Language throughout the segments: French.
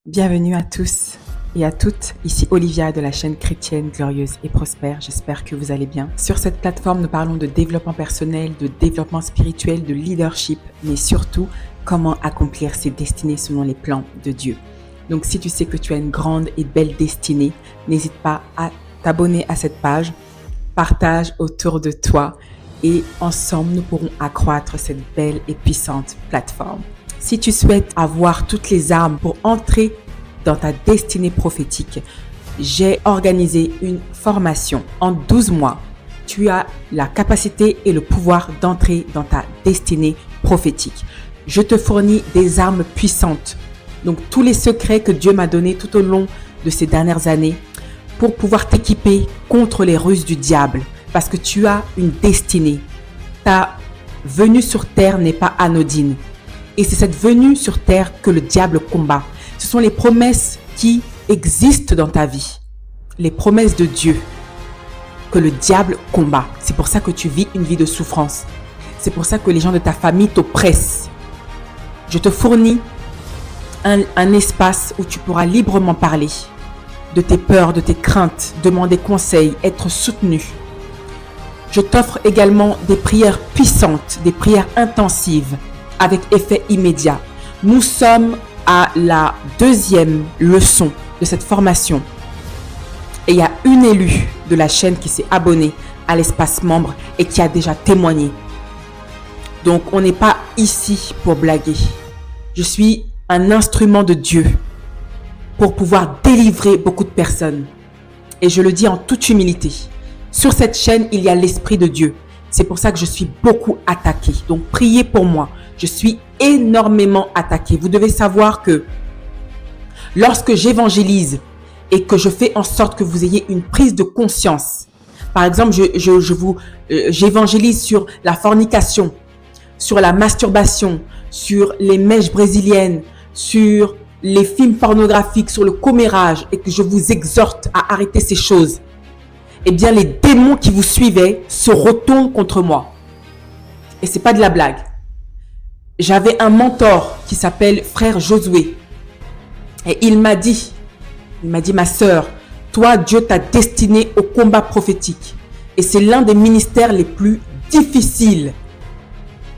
Bienvenue à tous et à toutes, ici Olivia de la chaîne chrétienne glorieuse et prospère, j'espère que vous allez bien. Sur cette plateforme, nous parlons de développement personnel, de développement spirituel, de leadership, mais surtout comment accomplir ses destinées selon les plans de Dieu. Donc si tu sais que tu as une grande et belle destinée, n'hésite pas à t'abonner à cette page, partage autour de toi et ensemble nous pourrons accroître cette belle et puissante plateforme. Si tu souhaites avoir toutes les armes pour entrer dans ta destinée prophétique, j'ai organisé une formation en 12 mois. Tu as la capacité et le pouvoir d'entrer dans ta destinée prophétique. Je te fournis des armes puissantes. Donc tous les secrets que Dieu m'a donnés tout au long de ces dernières années pour pouvoir t'équiper contre les ruses du diable. Parce que tu as une destinée. Ta venue sur terre n'est pas anodine. Et c'est cette venue sur terre que le diable combat. Ce sont les promesses qui existent dans ta vie. Les promesses de Dieu que le diable combat. C'est pour ça que tu vis une vie de souffrance. C'est pour ça que les gens de ta famille t'oppressent. Je te fournis un espace où tu pourras librement parler de tes peurs, de tes craintes, demander conseil, être soutenu. Je t'offre également des prières puissantes, des prières intensives avec effet immédiat. Nous sommes à la deuxième leçon de cette formation. Et il y a une élue de la chaîne qui s'est abonnée à l'espace membre et qui a déjà témoigné. Donc, on n'est pas ici pour blaguer. Je suis un instrument de Dieu pour pouvoir délivrer beaucoup de personnes. Et je le dis en toute humilité. Sur cette chaîne, il y a l'Esprit de Dieu. C'est pour ça que je suis beaucoup attaquée. Donc, priez pour moi. Je suis énormément attaquée. Vous devez savoir que lorsque j'évangélise et que je fais en sorte que vous ayez une prise de conscience, par exemple, j'évangélise sur la fornication, sur la masturbation, sur les mèches brésiliennes, sur les films pornographiques, sur le commérage et que je vous exhorte à arrêter ces choses, eh bien, les démons qui vous suivaient se retournent contre moi. Et c'est pas de la blague. J'avais un mentor qui s'appelle frère Josué. Et il m'a dit, ma sœur, toi, Dieu t'a destinée au combat prophétique. Et c'est l'un des ministères les plus difficiles,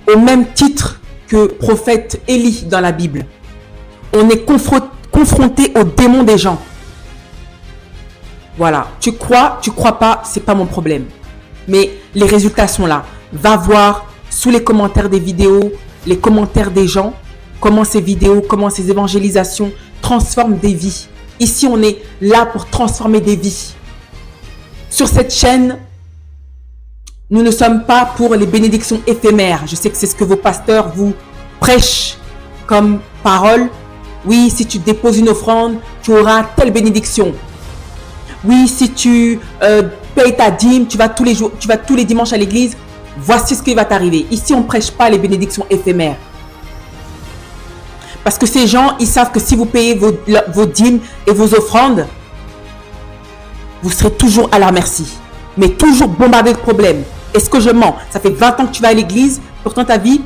au même titre que prophète Élie dans la Bible. On est confronté aux démons des gens. Voilà, tu crois pas, c'est pas mon problème. Mais les résultats sont là. Va voir sous les commentaires des vidéos, les commentaires des gens, comment ces vidéos, comment ces évangélisations transforment des vies. Ici, on est là pour transformer des vies. Sur cette chaîne, nous ne sommes pas pour les bénédictions éphémères. Je sais que c'est ce que vos pasteurs vous prêchent comme parole. Oui, si tu déposes une offrande, tu auras telle bénédiction. Oui, si tu payes ta dîme, tu vas tous les dimanches à l'église. Voici ce qui va t'arriver. Ici, on ne prêche pas les bénédictions éphémères. Parce que ces gens, ils savent que si vous payez vos dîmes et vos offrandes, vous serez toujours à leur merci. Mais toujours bombardé de problèmes. Est-ce que je mens? Ça fait 20 ans que tu vas à l'église, pourtant ta vie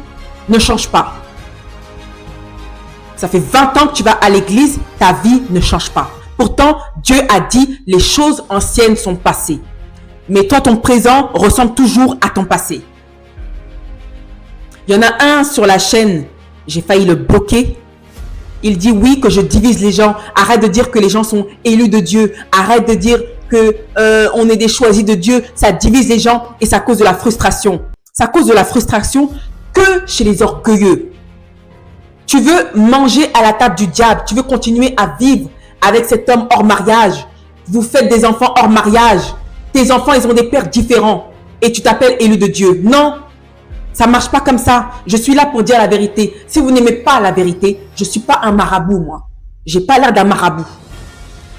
ne change pas. Ça fait 20 ans que tu vas à l'église, ta vie ne change pas. Pourtant, Dieu a dit, les choses anciennes sont passées. Mais toi, ton présent ressemble toujours à ton passé. Il y en a un sur la chaîne, j'ai failli le bloquer. Il dit oui, que je divise les gens. Arrête de dire que les gens sont élus de Dieu. Arrête de dire que on est des choisis de Dieu. Ça divise les gens et ça cause de la frustration. Ça cause de la frustration que chez les orgueilleux. Tu veux manger à la table du diable. Tu veux continuer à vivre avec cet homme hors mariage. Vous faites des enfants hors mariage. Tes enfants, ils ont des pères différents. Et tu t'appelles élu de Dieu. Non, ça ne marche pas comme ça. Je suis là pour dire la vérité. Si vous n'aimez pas la vérité, je ne suis pas un marabout, moi. Je n'ai pas l'air d'un marabout.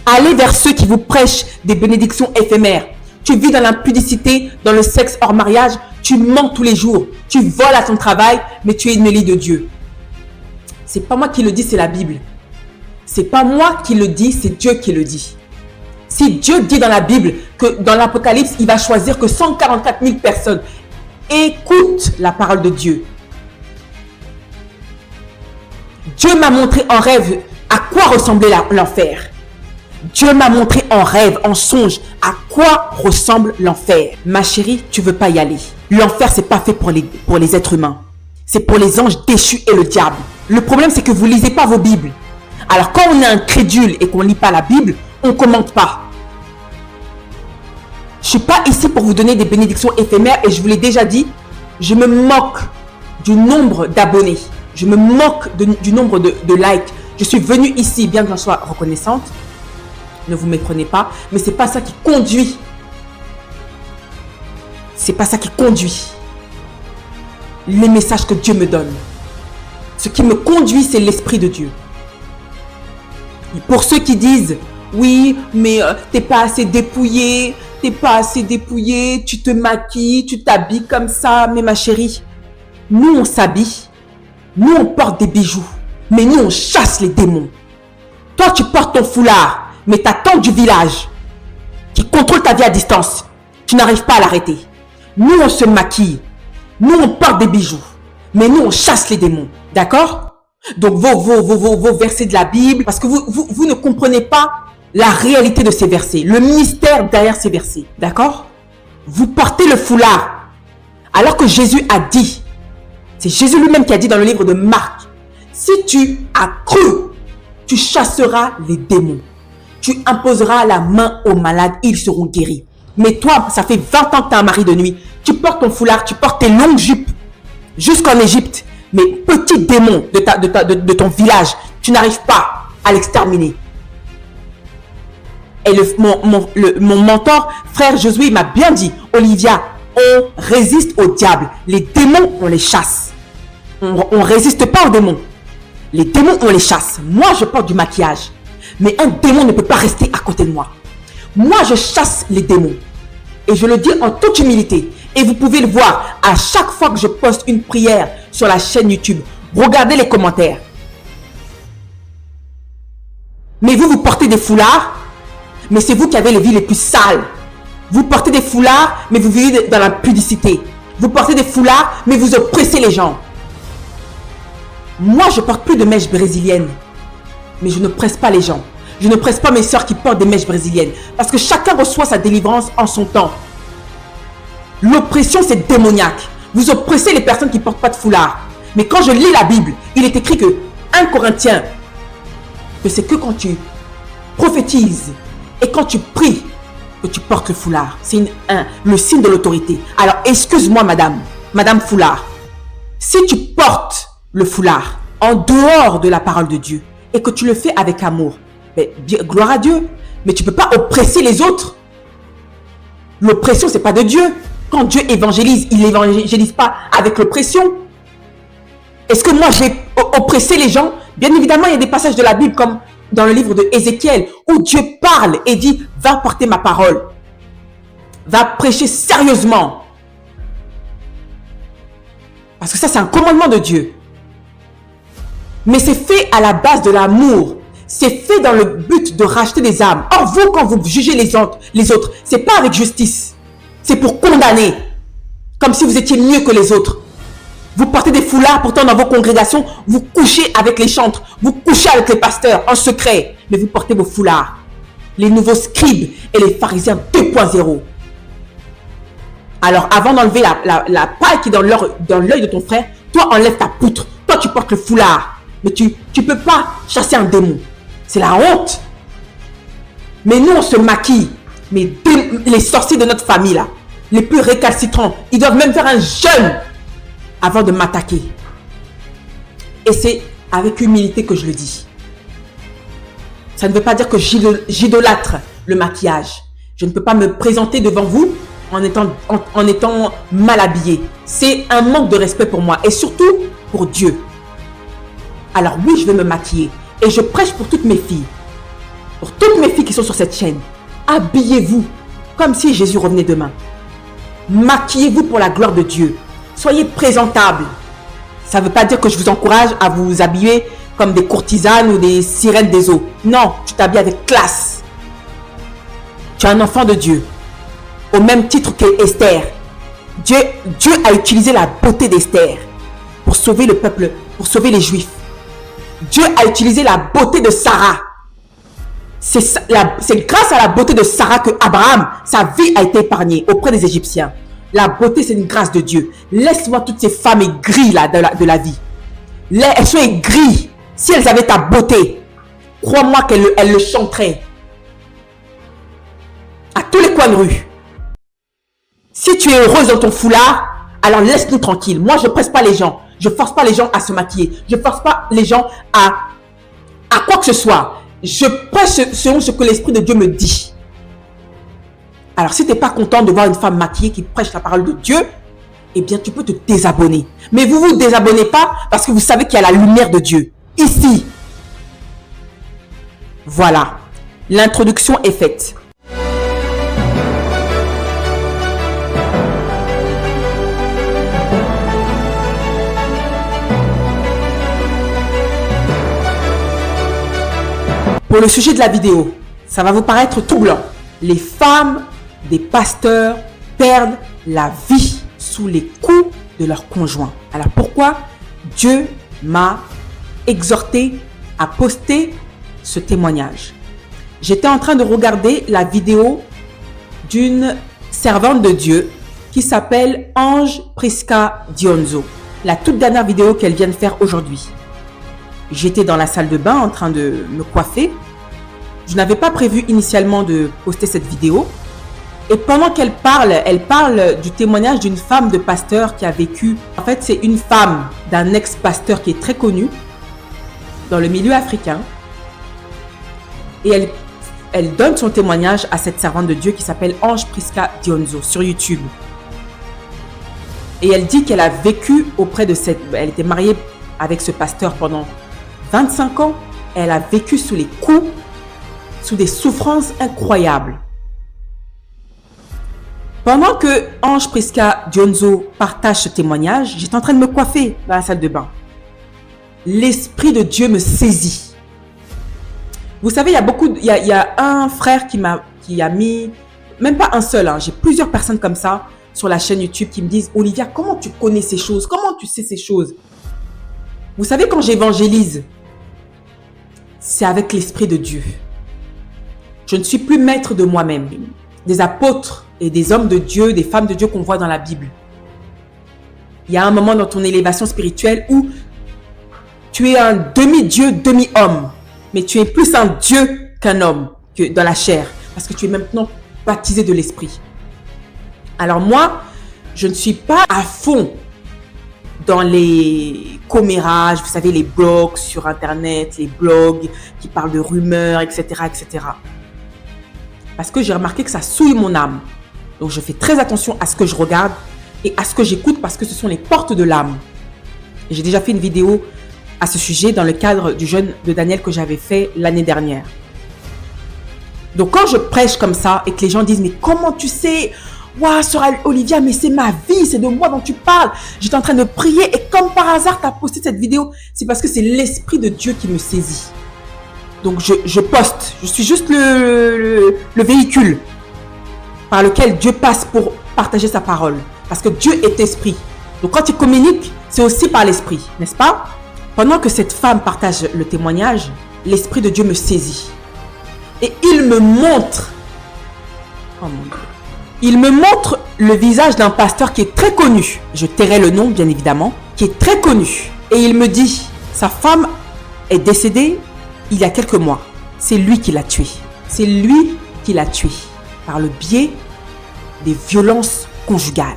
Allez vers ceux qui vous prêchent des bénédictions éphémères. Tu vis dans l'impudicité, dans le sexe hors mariage. Tu mens tous les jours. Tu voles à ton travail, mais tu es une élue de Dieu. Ce n'est pas moi qui le dis, c'est la Bible. Ce n'est pas moi qui le dis, c'est Dieu qui le dit. Si Dieu dit dans la Bible que dans l'Apocalypse, il va choisir que 144 000 personnes écoutent la parole de Dieu. Dieu m'a montré en rêve à quoi ressemblait l'enfer. Dieu m'a montré en rêve, en songe, à quoi ressemble l'enfer. Ma chérie, tu veux pas y aller. L'enfer, c'est pas fait pour les êtres humains. C'est pour les anges déchus et le diable. Le problème, c'est que vous lisez pas vos Bibles. Alors, quand on est incrédule et qu'on lit pas la Bible, on commente pas. Je suis pas ici pour vous donner des bénédictions éphémères et je vous l'ai déjà dit, je me moque du nombre d'abonnés. Je me moque du nombre de likes. Je suis venue ici, bien que j'en sois reconnaissante. Ne vous méprenez pas, mais c'est pas ça qui conduit. C'est pas ça qui conduit les messages que Dieu me donne. Ce qui me conduit, c'est l'Esprit de Dieu. Pour ceux qui disent, oui, mais t'es pas assez dépouillé, tu te maquilles, tu t'habilles comme ça. Mais ma chérie, nous on s'habille, nous on porte des bijoux, mais nous on chasse les démons. Toi tu portes ton foulard, mais ta tante du village qui contrôle ta vie à distance, tu n'arrives pas à l'arrêter. Nous on se maquille, nous on porte des bijoux, mais nous on chasse les démons. D'accord? Donc vos versets de la Bible, parce que vous ne comprenez pas la réalité de ces versets, le mystère derrière ces versets. D'accord? Vous portez le foulard, alors que Jésus a dit, c'est Jésus lui-même qui a dit dans le livre de Marc, si tu as cru, tu chasseras les démons. Tu imposeras la main aux malades, ils seront guéris. Mais toi, ça fait 20 ans que tu as un mari de nuit. Tu portes ton foulard, tu portes tes longues jupes jusqu'en Égypte. Mais petit démon de ton village, tu n'arrives pas à l'exterminer. Et mon mentor, frère Josué, m'a bien dit, Olivia, on résiste au diable. Les démons, on les chasse. On ne résiste pas aux démons. Les démons, on les chasse. Moi, je porte du maquillage. Mais un démon ne peut pas rester à côté de moi. Moi, je chasse les démons. Et je le dis en toute humilité. Et vous pouvez le voir à chaque fois que je poste une prière sur la chaîne YouTube. Regardez les commentaires. Mais vous portez des foulards. Mais c'est vous qui avez les vies les plus sales. Vous portez des foulards, mais vous vivez dans la pudicité. Vous portez des foulards, mais vous oppressez les gens. Moi, je porte plus de mèches brésiliennes. Mais je ne presse pas les gens. Je ne presse pas mes soeurs qui portent des mèches brésiliennes. Parce que chacun reçoit sa délivrance en son temps. L'oppression, c'est démoniaque. Vous oppressez les personnes qui ne portent pas de foulard. Mais quand je lis la Bible, il est écrit que 1 Corinthiens, que c'est que quand tu prophétises et quand tu pries que tu portes le foulard. C'est le signe de l'autorité. Alors, excuse-moi, madame foulard. Si tu portes le foulard en dehors de la parole de Dieu et que tu le fais avec amour, gloire à Dieu. Mais tu ne peux pas oppresser les autres. L'oppression, ce n'est pas de Dieu. Quand Dieu évangélise, il n'évangélise pas avec l'oppression. Est-ce que moi, j'ai oppressé les gens? Bien évidemment, il y a des passages de la Bible comme dans le livre de Ézéchiel où Dieu parle et dit, va porter ma parole. Va prêcher sérieusement. Parce que ça, c'est un commandement de Dieu. Mais c'est fait à la base de l'amour. C'est fait dans le but de racheter des âmes. Or, vous, quand vous jugez les autres, ce n'est pas avec justice. C'est pour condamner. Comme si vous étiez mieux que les autres. Vous portez des foulards, pourtant dans vos congrégations, vous couchez avec les chantres, vous couchez avec les pasteurs en secret. Mais vous portez vos foulards. Les nouveaux scribes et les pharisiens 2.0. Alors, avant d'enlever la paille qui est dans l'œil de ton frère, toi, enlève ta poutre. Toi, tu portes le foulard. Mais tu ne peux pas chasser un démon. C'est la honte. Mais nous, on se maquille. Mais les sorciers de notre famille, là, les plus récalcitrants, ils doivent même faire un jeûne avant de m'attaquer. Et c'est avec humilité que je le dis. Ça ne veut pas dire que j'idolâtre le maquillage. Je ne peux pas me présenter devant vous en étant mal habillée. C'est un manque de respect pour moi et surtout pour Dieu. Alors oui, je vais me maquiller et je prêche pour toutes mes filles. Pour toutes mes filles qui sont sur cette chaîne. Habillez-vous comme si Jésus revenait demain. Maquillez-vous pour la gloire de Dieu. Soyez présentables. Ça ne veut pas dire que je vous encourage à vous habiller comme des courtisanes ou des sirènes des eaux. Non, tu t'habilles avec classe. Tu es un enfant de Dieu. Au même titre que Esther. Dieu a utilisé la beauté d'Esther pour sauver le peuple, pour sauver les Juifs. Dieu a utilisé la beauté de Sarah. C'est grâce à la beauté de Sarah que Abraham, sa vie a été épargnée auprès des Égyptiens. La beauté, c'est une grâce de Dieu. Laisse-moi toutes ces femmes aigries là, de la vie. Elles sont aigries. Si elles avaient ta beauté, crois-moi qu'elles le chanteraient. À tous les coins de rue. Si tu es heureuse dans ton foulard, alors laisse-nous tranquille. Moi, je ne presse pas les gens. Je ne force pas les gens à se maquiller. Je ne force pas les gens à quoi que ce soit. Je prêche selon ce que l'Esprit de Dieu me dit. Alors, si tu n'es pas content de voir une femme maquillée qui prêche la parole de Dieu, eh bien, tu peux te désabonner. Mais vous ne vous désabonnez pas parce que vous savez qu'il y a la lumière de Dieu. Ici. Voilà. L'introduction est faite. Pour le sujet de la vidéo, ça va vous paraître troublant. Les femmes des pasteurs perdent la vie sous les coups de leurs conjoints. Alors pourquoi Dieu m'a exhorté à poster ce témoignage? J'étais en train de regarder la vidéo d'une servante de Dieu qui s'appelle Ange Prisca Dionzo. La toute dernière vidéo qu'elle vient de faire aujourd'hui. J'étais dans la salle de bain en train de me coiffer. Je n'avais pas prévu initialement de poster cette vidéo. Et pendant qu'elle parle du témoignage d'une femme de pasteur qui a vécu. En fait, c'est une femme d'un ex-pasteur qui est très connu dans le milieu africain. Et elle donne son témoignage à cette servante de Dieu qui s'appelle Ange Prisca Dionzo sur YouTube. Et elle dit qu'elle a vécu auprès de elle était mariée avec ce pasteur pendant 25 ans, elle a vécu sous les coups, sous des souffrances incroyables. Pendant que Ange Prisca Dionzo partage ce témoignage, j'étais en train de me coiffer dans la salle de bain. L'Esprit de Dieu me saisit. Vous savez, il y a un frère qui a mis, même pas un seul, j'ai plusieurs personnes comme ça sur la chaîne YouTube qui me disent « Olivia, comment tu connais ces choses? Comment tu sais ces choses ?» Vous savez, quand j'évangélise, c'est avec l'Esprit de Dieu. Je ne suis plus maître de moi-même. Des apôtres et des hommes de Dieu, des femmes de Dieu qu'on voit dans la Bible. Il y a un moment dans ton élévation spirituelle où tu es un demi-dieu, demi-homme. Mais tu es plus un Dieu qu'un homme, que dans la chair. Parce que tu es maintenant baptisé de l'Esprit. Alors moi, je ne suis pas à fond dans les commérages, vous savez, les blogs sur Internet, les blogs qui parlent de rumeurs, etc., etc. Parce que j'ai remarqué que ça souille mon âme. Donc, je fais très attention à ce que je regarde et à ce que j'écoute parce que ce sont les portes de l'âme. J'ai déjà fait une vidéo à ce sujet dans le cadre du jeûne de Daniel que j'avais fait l'année dernière. Donc, quand je prêche comme ça et que les gens disent « Mais comment tu sais ? Waouh, sœur Olivia, mais c'est ma vie, c'est de moi dont tu parles. J'étais en train de prier et comme par hasard, tu as posté cette vidéo. » C'est parce que c'est l'Esprit de Dieu qui me saisit. Donc, je poste. Je suis juste le véhicule par lequel Dieu passe pour partager sa parole. Parce que Dieu est esprit. Donc, quand il communique, c'est aussi par l'Esprit, n'est-ce pas? Pendant que cette femme partage le témoignage, l'Esprit de Dieu me saisit. Et il me montre, oh mon Dieu, il me montre le visage d'un pasteur qui est très connu. Je tairai le nom, bien évidemment, qui est très connu. Et il me dit, sa femme est décédée il y a quelques mois. C'est lui qui l'a tuée. C'est lui qui l'a tuée par le biais des violences conjugales.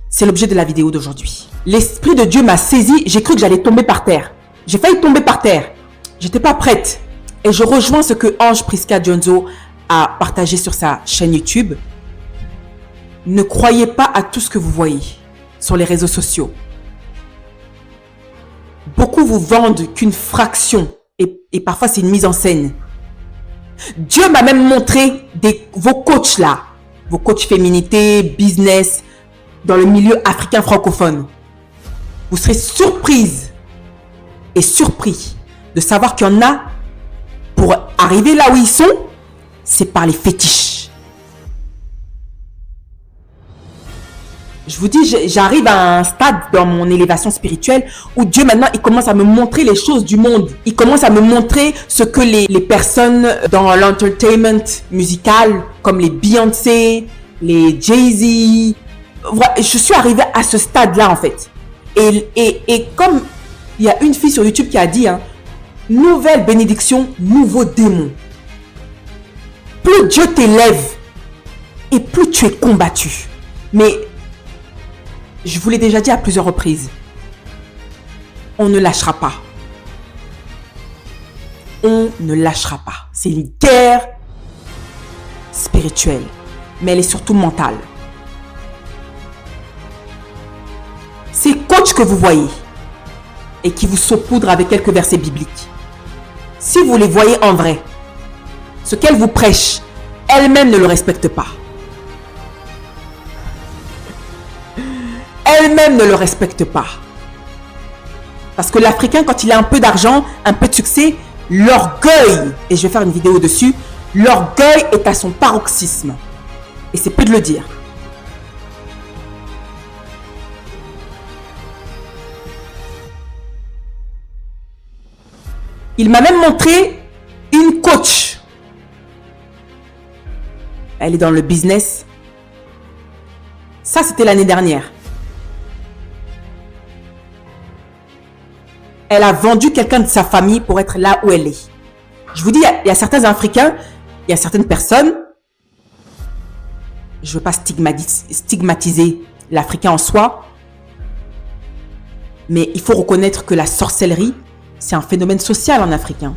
C'est l'objet de la vidéo d'aujourd'hui. L'Esprit de Dieu m'a saisi. J'ai cru que j'allais tomber par terre. J'ai failli tomber par terre. J'étais pas prête. Et je rejoins ce que Ange Prisca Dionzo a partagé sur sa chaîne YouTube. Ne croyez pas à tout ce que vous voyez sur les réseaux sociaux. Beaucoup vous vendent qu'une fraction et parfois c'est une mise en scène. Dieu m'a même montré vos coachs là, vos coachs féminité, business, dans le milieu africain francophone. Vous serez surprise et surpris de savoir qu'il y en a, pour arriver là où ils sont, c'est par les fétiches. Je vous dis, j'arrive à un stade dans mon élévation spirituelle où Dieu maintenant, il commence à me montrer les choses du monde. Il commence à me montrer ce que les personnes dans l'entertainment musical, comme les Beyoncé, les Jay-Z, je suis arrivée à ce stade-là en fait. Et comme il y a une fille sur YouTube qui a dit, nouvelle bénédiction, nouveau démon. Plus Dieu t'élève et plus tu es combattu. Mais je vous l'ai déjà dit à plusieurs reprises, on ne lâchera pas. On ne lâchera pas. C'est une guerre spirituelle, mais elle est surtout mentale. Ces coachs que vous voyez et qui vous saupoudrent avec quelques versets bibliques, si vous les voyez en vrai, ce qu'elles vous prêchent, elles-mêmes ne le respectent pas. Elles-mêmes ne le respectent pas. Parce que l'Africain, quand il a un peu d'argent, un peu de succès, l'orgueil, et je vais faire une vidéo dessus, l'orgueil est à son paroxysme. Et c'est peu de le dire. Il m'a même montré une coach. Elle est dans le business. Ça, c'était l'année dernière. Elle a vendu quelqu'un de sa famille pour être là où elle est. Je vous dis, il y a certains Africains, il y a certaines personnes, je ne veux pas stigmatiser l'Africain en soi, mais il faut reconnaître que la sorcellerie, c'est un phénomène social en Africain.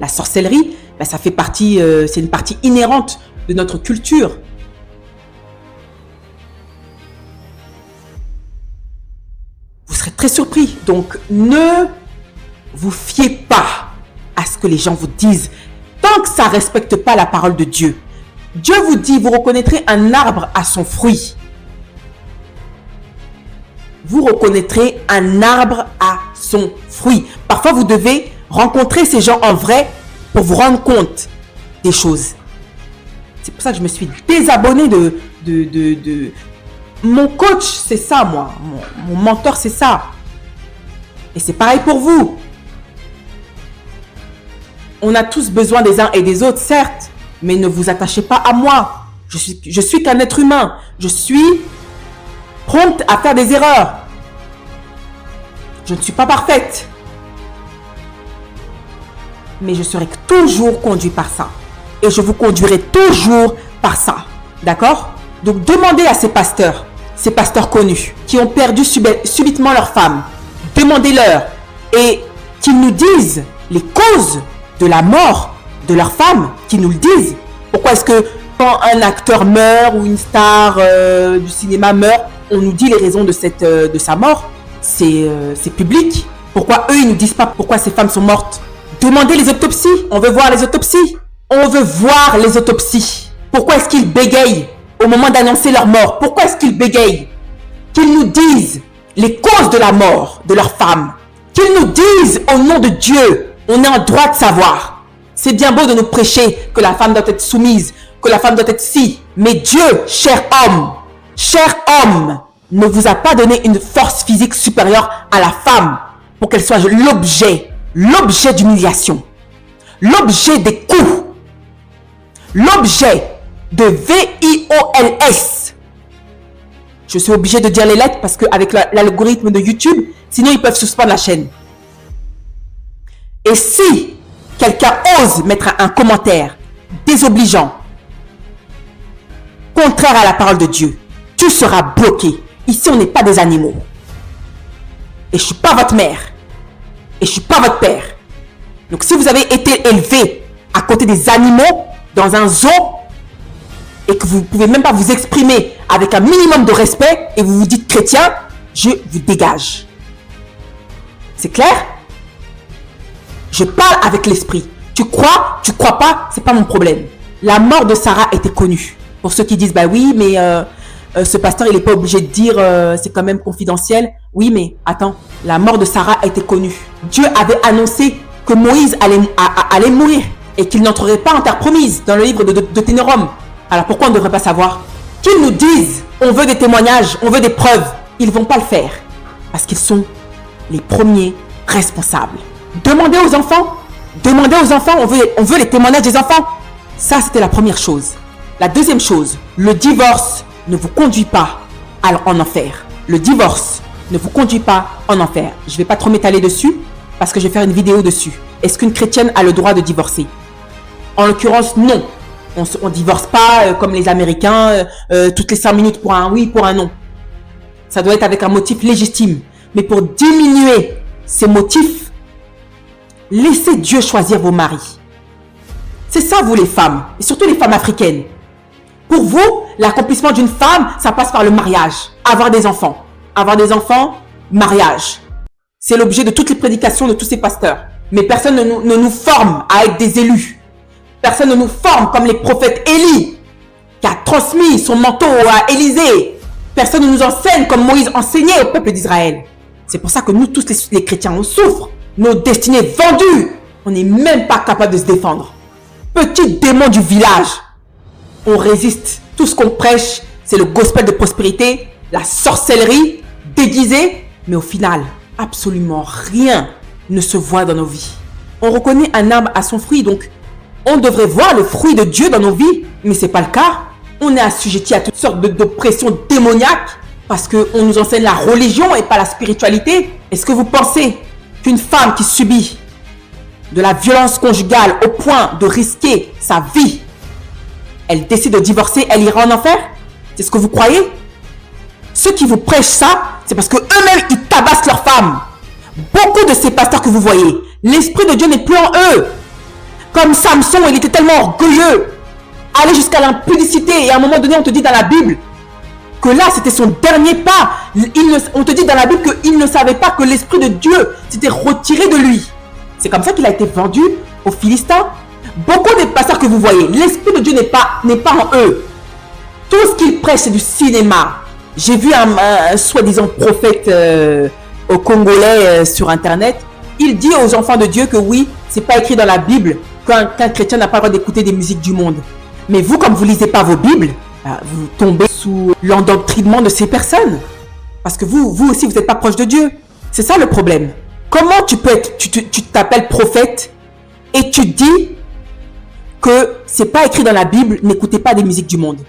La sorcellerie, ça fait partie, c'est une partie inhérente de notre culture. Vous serez très surpris. Donc, ne vous fiez pas à ce que les gens vous disent. Tant que ça ne respecte pas la parole de Dieu. Dieu vous dit, vous reconnaîtrez un arbre à son fruit. Vous reconnaîtrez un arbre à son fruit. Parfois, vous devez rencontrer ces gens en vrai pour vous rendre compte des choses. C'est pour ça que je me suis désabonnée de mon coach, c'est ça, moi. Mon mentor, c'est ça. Et c'est pareil pour vous. On a tous besoin des uns et des autres, certes. Mais ne vous attachez pas à moi. Je suis qu'un être humain. Je suis prompte à faire des erreurs. Je ne suis pas parfaite. Mais je serai toujours conduit par ça. Et je vous conduirai toujours par ça. D'accord ? Donc, demandez à ces pasteurs connus, qui ont perdu subitement leur femme, demandez-leur et qu'ils nous disent les causes de la mort de leur femme, qu'ils nous le disent. Pourquoi est-ce que quand un acteur meurt ou une star du cinéma meurt, on nous dit les raisons de sa mort? C'est public. Pourquoi eux, ils ne nous disent pas pourquoi ces femmes sont mortes? Demandez les autopsies. On veut voir les autopsies. On veut voir les autopsies. Pourquoi est-ce qu'ils bégayent au moment d'annoncer leur mort? Pourquoi est-ce qu'ils bégayent? Qu'ils nous disent les causes de la mort de leur femme. Qu'ils nous disent au nom de Dieu. On est en droit de savoir. C'est bien beau de nous prêcher que la femme doit être soumise, que la femme doit être si. Mais Dieu, cher homme, ne vous a pas donné une force physique supérieure à la femme pour qu'elle soit l'objet d'humiliation, l'objet des coups, l'objet de VIOLS. Je suis obligée de dire les lettres parce qu'avec l'algorithme de YouTube, sinon ils peuvent suspendre la chaîne. Et si quelqu'un ose mettre un commentaire désobligeant, contraire à la parole de Dieu, tu seras bloqué. Ici, on n'est pas des animaux. Et je ne suis pas votre mère. Et je ne suis pas votre père. Donc, si vous avez été élevé à côté des animaux, dans un zoo, et que vous ne pouvez même pas vous exprimer avec un minimum de respect, et vous vous dites chrétien, je vous dégage. C'est clair? Je parle avec l'esprit. Tu crois pas, c'est pas mon problème. La mort de Sarah était connue. Pour ceux qui disent, bah oui, mais ce pasteur, il n'est pas obligé de dire, c'est quand même confidentiel. Oui, mais attends, la mort de Sarah était connue. Dieu avait annoncé que Moïse allait mourir et qu'il n'entrerait pas en terre promise dans le livre de Deutéronome. Alors pourquoi on ne devrait pas savoir? Qu'ils nous disent On veut des témoignages, on veut des preuves. Ils ne vont pas le faire parce qu'ils sont les premiers responsables. Demandez aux enfants, on veut les témoignages des enfants. Ça, c'était la première chose. La deuxième chose, le divorce ne vous conduit pas en enfer. Le divorce ne vous conduit pas en enfer. Je ne vais pas trop m'étaler dessus parce que je vais faire une vidéo dessus. Est-ce qu'une chrétienne a le droit de divorcer? En l'occurrence, non. On ne divorce pas comme les Américains, toutes les 5 minutes pour un oui, pour un non. Ça doit être avec un motif légitime. Mais pour diminuer ces motifs, laissez Dieu choisir vos maris. C'est ça, vous les femmes, et surtout les femmes africaines. Pour vous, l'accomplissement d'une femme, ça passe par le mariage. Avoir des enfants. Avoir des enfants, mariage. C'est l'objet de toutes les prédications de tous ces pasteurs. Mais personne ne nous forme à être des élus. Personne ne nous forme comme les prophètes Élie, qui a transmis son manteau à Élisée. Personne ne nous enseigne comme Moïse enseignait au peuple d'Israël. C'est pour ça que nous tous les chrétiens, on souffre. Nos destinées vendues. On n'est même pas capable de se défendre. Petit démon du village. On résiste. Tout ce qu'on prêche, c'est le gospel de prospérité, la sorcellerie déguisée. Mais au final, absolument rien ne se voit dans nos vies. On reconnaît un arbre à son fruit, donc on devrait voir le fruit de Dieu dans nos vies. Mais ce n'est pas le cas. On est assujetti à toutes sortes d'oppressions démoniaques parce qu'on nous enseigne la religion et pas la spiritualité. Est-ce que vous pensez qu'une femme qui subit de la violence conjugale au point de risquer sa vie, elle décide de divorcer, elle ira en enfer? C'est ce que vous croyez? Ceux qui vous prêchent ça, c'est parce que eux-mêmes, ils tabassent leurs femmes. Beaucoup de ces pasteurs que vous voyez, l'Esprit de Dieu n'est plus en eux. Comme Samson, il était tellement orgueilleux, aller jusqu'à l'impudicité. Et à un moment donné, on te dit dans la Bible que là, c'était son dernier pas. On te dit dans la Bible qu'il ne savait pas que l'Esprit de Dieu s'était retiré de lui. C'est comme ça qu'il a été vendu aux Philistins. Beaucoup des pasteurs que vous voyez, l'Esprit de Dieu n'est pas en eux. Tout ce qu'ils prêchent, c'est du cinéma. J'ai vu un soi-disant prophète au Congolais sur Internet. Il dit aux enfants de Dieu que oui, c'est pas écrit dans la Bible qu'un chrétien n'a pas le droit d'écouter des musiques du monde. Mais vous, comme vous lisez pas vos Bibles, vous tombez sous l'endoctrinement de ces personnes. Parce que vous aussi, vous n'êtes pas proche de Dieu. C'est ça le problème. Comment tu peux être, tu t'appelles prophète et tu dis que c'est pas écrit dans la Bible, n'écoutez pas des musiques du monde.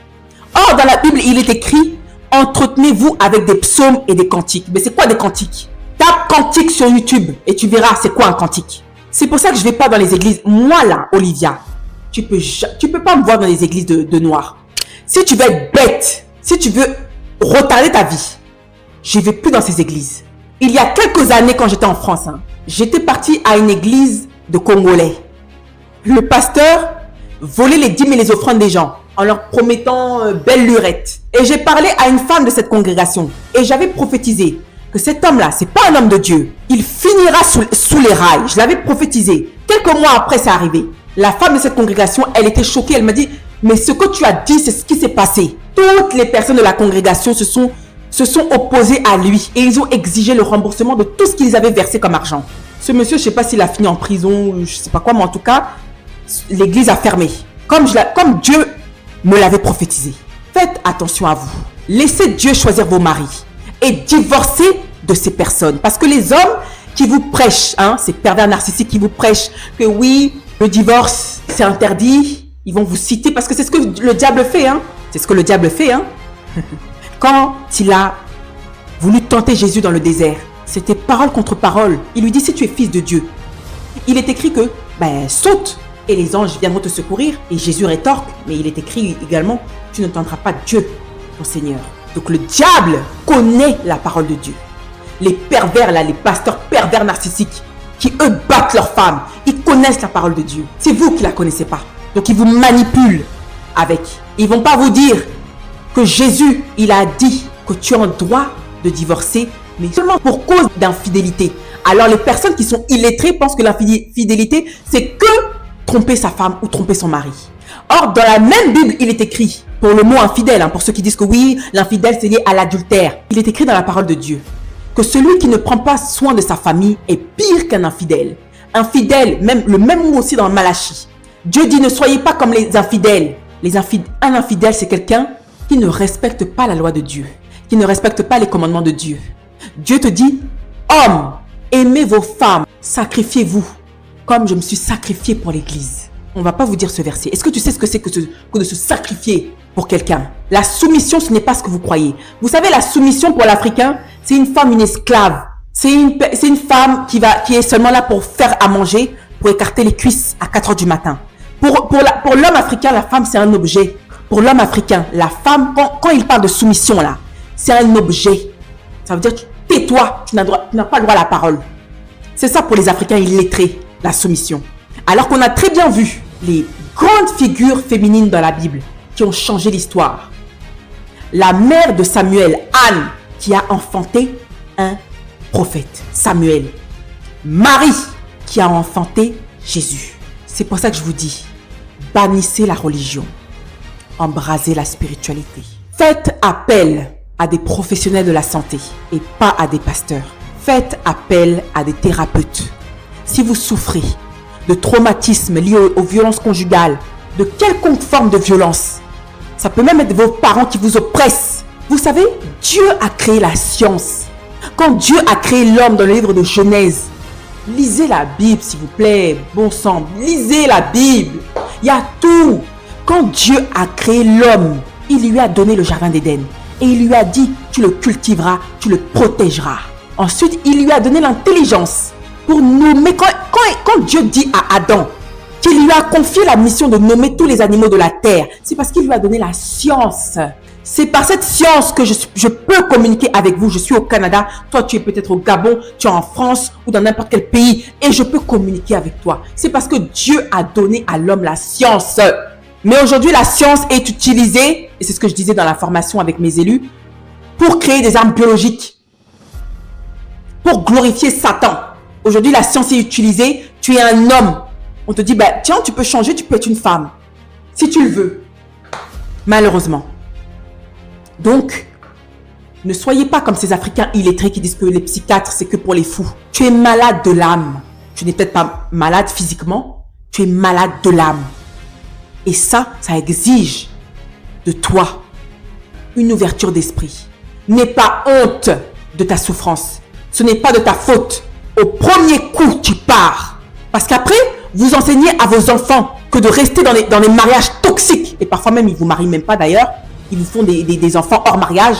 Or, dans la Bible, il est écrit, entretenez-vous avec des psaumes et des cantiques. Mais c'est quoi des cantiques? Tape cantique sur YouTube et tu verras c'est quoi un cantique. C'est pour ça que je vais pas dans les églises. Moi là, Olivia, tu peux pas me voir dans les églises de noirs. Si tu veux être bête, si tu veux retarder ta vie, je vais plus dans ces églises. Il y a quelques années, quand j'étais en France, j'étais partie à une église de Congolais. Le pasteur volait les dîmes et les offrandes des gens en leur promettant belle lurette. Et j'ai parlé à une femme de cette congrégation et j'avais prophétisé que cet homme-là, c'est pas un homme de Dieu. Il finira sous les rails. Je l'avais prophétisé. Quelques mois après, c'est arrivé. La femme de cette congrégation, elle était choquée. Elle m'a dit, mais ce que tu as dit, c'est ce qui s'est passé. Toutes les personnes de la congrégation se sont opposées à lui et ils ont exigé le remboursement de tout ce qu'ils avaient versé comme argent. Ce monsieur, je sais pas s'il a fini en prison ou je sais pas quoi, mais en tout cas, l'église a fermé. Comme Dieu me l'avait prophétisé. Faites attention à vous. Laissez Dieu choisir vos maris et divorcez de ces personnes. Parce que les hommes qui vous prêchent, ces pervers narcissiques qui vous prêchent que oui, le divorce, c'est interdit, ils vont vous citer parce que c'est ce que le diable fait. C'est ce que le diable fait. Quand il a voulu tenter Jésus dans le désert, c'était parole contre parole. Il lui dit, si tu es fils de Dieu, il est écrit que, saute et les anges viendront te secourir. Et Jésus rétorque, mais il est écrit également, tu ne tenteras pas Dieu, ton Seigneur. Donc le diable connaît la parole de Dieu. Les pervers là, les pasteurs pervers narcissiques qui eux battent leurs femmes, ils connaissent la parole de Dieu. C'est vous qui la connaissez pas. Donc ils vous manipulent avec. Ils vont pas vous dire que Jésus, il a dit que tu as le droit de divorcer, mais seulement pour cause d'infidélité. Alors les personnes qui sont illettrées pensent que l'infidélité, c'est que tromper sa femme ou tromper son mari. Or, dans la même Bible, il est écrit, pour le mot infidèle, pour ceux qui disent que oui, l'infidèle c'est lié à l'adultère, il est écrit dans la parole de Dieu que celui qui ne prend pas soin de sa famille est pire qu'un infidèle. Infidèle, le même mot aussi dans Malachie. Dieu dit ne soyez pas comme les infidèles. Un infidèle, c'est quelqu'un qui ne respectent pas la loi de Dieu, qui ne respectent pas les commandements de Dieu. Dieu te dit, hommes, aimez vos femmes, sacrifiez-vous, comme je me suis sacrifié pour l'Église. On ne va pas vous dire ce verset. Est-ce que tu sais ce que c'est que de se sacrifier pour quelqu'un? La soumission, ce n'est pas ce que vous croyez. Vous savez, la soumission pour l'Africain, c'est une femme, une esclave. C'est une femme qui est seulement là pour faire à manger, pour écarter les cuisses à 4 heures du matin. Pour l'homme africain, la femme, c'est un objet. Pour l'homme africain, la femme, quand il parle de soumission, là, c'est un objet. Ça veut dire, tais-toi, tu n'as pas le droit à la parole. C'est ça pour les Africains illettrés, la soumission. Alors qu'on a très bien vu les grandes figures féminines dans la Bible qui ont changé l'histoire. La mère de Samuel, Anne, qui a enfanté un prophète, Samuel. Marie, qui a enfanté Jésus. C'est pour ça que je vous dis, bannissez la religion, embrasez la spiritualité. Faites appel à des professionnels de la santé et pas à des pasteurs. Faites appel à des thérapeutes. Si vous souffrez de traumatismes liés aux violences conjugales, de quelconque forme de violence, ça peut même être vos parents qui vous oppressent. Vous savez, Dieu a créé la science. Quand Dieu a créé l'homme dans le livre de Genèse, lisez la Bible s'il vous plaît, bon sang, lisez la Bible. Il y a tout. Quand Dieu a créé l'homme, il lui a donné le jardin d'Éden et il lui a dit, tu le cultiveras, tu le protégeras. Ensuite, il lui a donné l'intelligence pour nommer. Quand Dieu dit à Adam qu'il lui a confié la mission de nommer tous les animaux de la terre, c'est parce qu'il lui a donné la science. C'est par cette science que je peux communiquer avec vous. Je suis au Canada, toi tu es peut-être au Gabon, tu es en France ou dans n'importe quel pays et je peux communiquer avec toi. C'est parce que Dieu a donné à l'homme la science. Mais aujourd'hui, la science est utilisée, et c'est ce que je disais dans la formation avec mes élus, pour créer des armes biologiques, pour glorifier Satan. Aujourd'hui, la science est utilisée, tu es un homme. On te dit, bah, tiens, tu peux changer, tu peux être une femme, si tu le veux. Malheureusement. Donc, ne soyez pas comme ces Africains illettrés qui disent que les psychiatres, c'est que pour les fous. Tu es malade de l'âme. Tu n'es peut-être pas malade physiquement, tu es malade de l'âme. Et ça exige de toi une ouverture d'esprit. N'aie pas honte de ta souffrance. Ce n'est pas de ta faute. Au premier coup, tu pars. Parce qu'après, vous enseignez à vos enfants que de rester dans les mariages toxiques. Et parfois même, ils ne vous marient même pas d'ailleurs. Ils vous font des enfants hors mariage.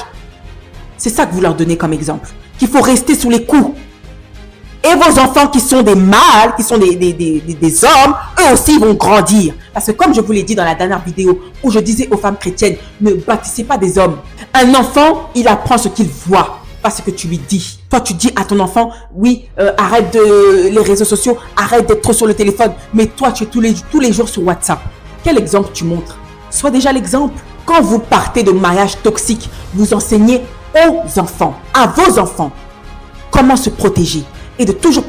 C'est ça que vous leur donnez comme exemple. Qu'il faut rester sous les coups. Et vos enfants qui sont des mâles, qui sont des hommes, eux aussi ils vont grandir. Parce que comme je vous l'ai dit dans la dernière vidéo, où je disais aux femmes chrétiennes, ne bâtissez pas des hommes. Un enfant, il apprend ce qu'il voit, pas ce que tu lui dis. Toi, tu dis à ton enfant, oui, arrête les réseaux sociaux, arrête d'être trop sur le téléphone. Mais toi, tu es tous les jours sur WhatsApp. Quel exemple tu montres? Sois déjà l'exemple. Quand vous partez de mariage toxique, vous enseignez aux enfants, à vos enfants, comment se protéger et de toujours